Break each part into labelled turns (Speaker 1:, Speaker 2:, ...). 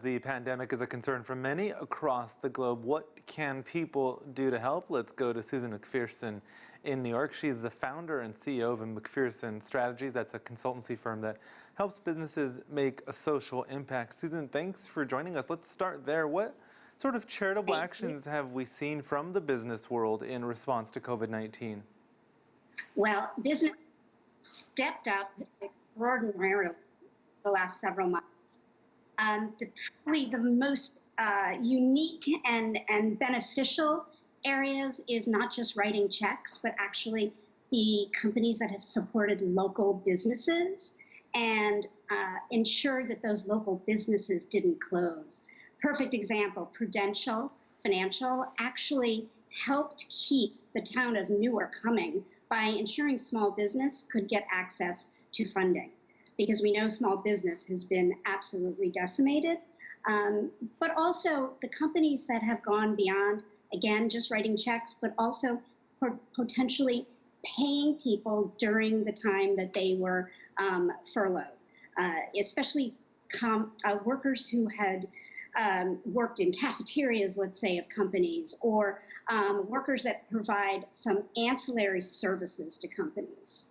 Speaker 1: the pandemic is a concern for many across the globe, what can people do to help? Let's go to Susan McPherson in New York. She's the founder and CEO of McPherson Strategies. That's a consultancy firm that helps businesses make a social impact. Susan, thanks for joining us. Let's start there. What sort of charitable actions have we seen from the business world in response to COVID-19?
Speaker 2: Well, business stepped up extraordinarily the last several months. Probably the most unique and beneficial areas is not just writing checks, but actually the companies that have supported local businesses and ensured that those local businesses didn't close. Perfect example, Prudential Financial actually helped keep the town of Newark humming by ensuring small business could get access to funding, because we know small business has been absolutely decimated. But also the companies that have gone beyond, again, just writing checks, but also potentially paying people during the time that they were furloughed, especially workers who had worked in cafeterias, let's say, of companies, or workers that provide some ancillary services to companies.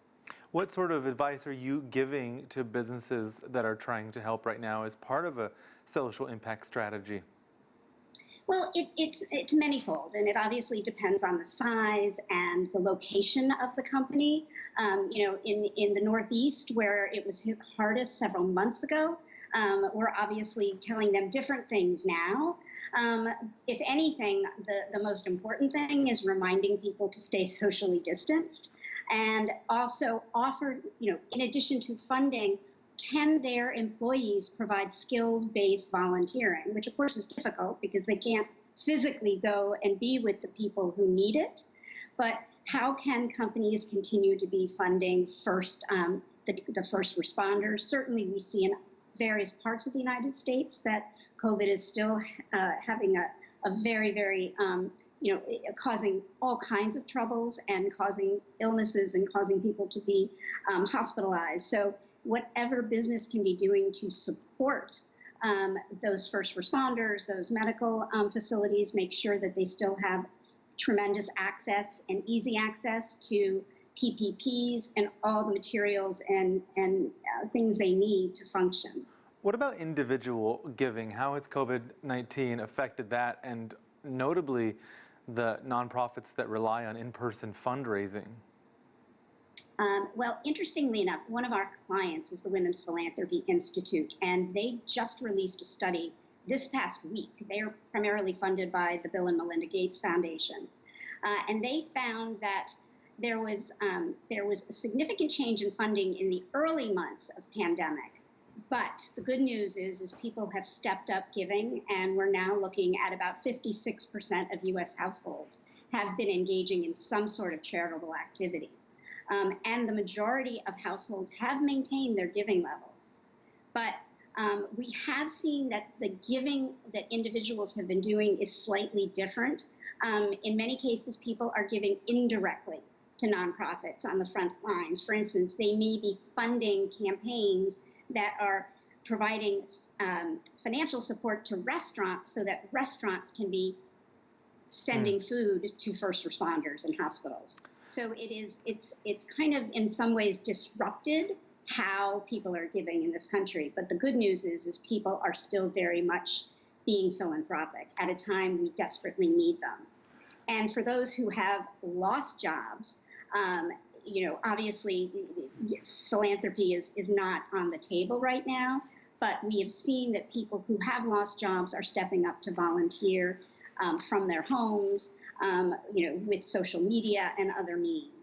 Speaker 1: What sort of advice are you giving to businesses that are trying to help right now as part of a social impact strategy?
Speaker 2: Well, it's manifold, and it obviously depends on the size and the location of the company. In the Northeast, where it was hit hardest several months ago, we're obviously telling them different things now. If anything, the most important thing is reminding people to stay socially distanced, and also offer, in addition to funding, can their employees provide skills-based volunteering, which of course is difficult because they can't physically go and be with the people who need it. But how can companies continue to be funding the first responders? Certainly we see in various parts of the United States that COVID is still having a very, very, causing all kinds of troubles and causing illnesses and causing people to be hospitalized. So whatever business can be doing to support those first responders, those medical facilities, make sure that they still have tremendous access and easy access to PPPs and all the materials and things they need to function.
Speaker 1: What about individual giving? How has COVID-19 affected that, and notably the nonprofits that rely on in-person fundraising?
Speaker 2: Well, interestingly enough, one of our clients is the Women's Philanthropy Institute, and they just released a study this past week. They are primarily funded by the Bill and Melinda Gates Foundation, and they found that there was a significant change in funding in the early months of pandemic. But the good news is people have stepped up giving, and we're now looking at about 56% of U.S. households have been engaging in some sort of charitable activity. And the majority of households have maintained their giving levels. But we have seen that the giving that individuals have been doing is slightly different. In many cases, people are giving indirectly to nonprofits on the front lines. For instance, they may be funding campaigns that are providing financial support to restaurants so that restaurants can be sending food to first responders and hospitals. So it's kind of in some ways disrupted how people are giving in this country. But the good news is people are still very much being philanthropic at a time we desperately need them. And for those who have lost jobs, obviously philanthropy is not on the table right now, but we have seen that people who have lost jobs are stepping up to volunteer from their homes, with social media and other means.